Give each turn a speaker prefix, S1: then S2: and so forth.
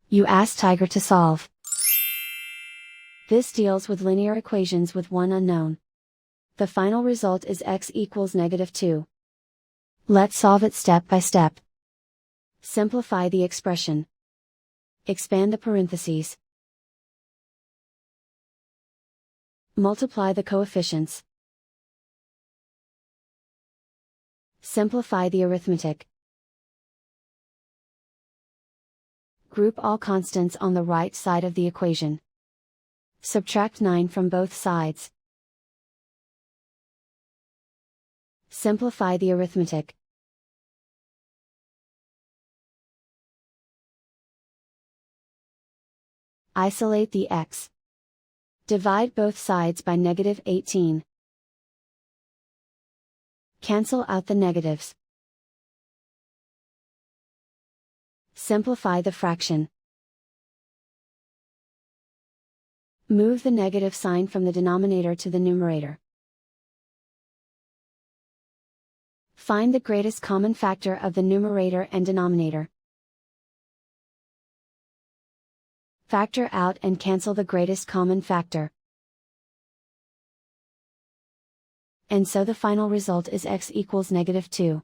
S1: You ask Tiger to solve. This deals with linear equations with one unknown. The final result is x equals -2. Let's solve it step by step. Simplify the expression. Expand the parentheses. Multiply the coefficients. Simplify the arithmetic. Group all constants on the right side of the equation. Subtract 9 from both sides. Simplify the arithmetic. Isolate the x. Divide both sides by -18. Cancel out the negatives. Simplify the fraction. Move the negative sign from the denominator to the numerator. Find the greatest common factor of the numerator and denominator. Factor out and cancel the greatest common factor. And so the final result is x equals -2.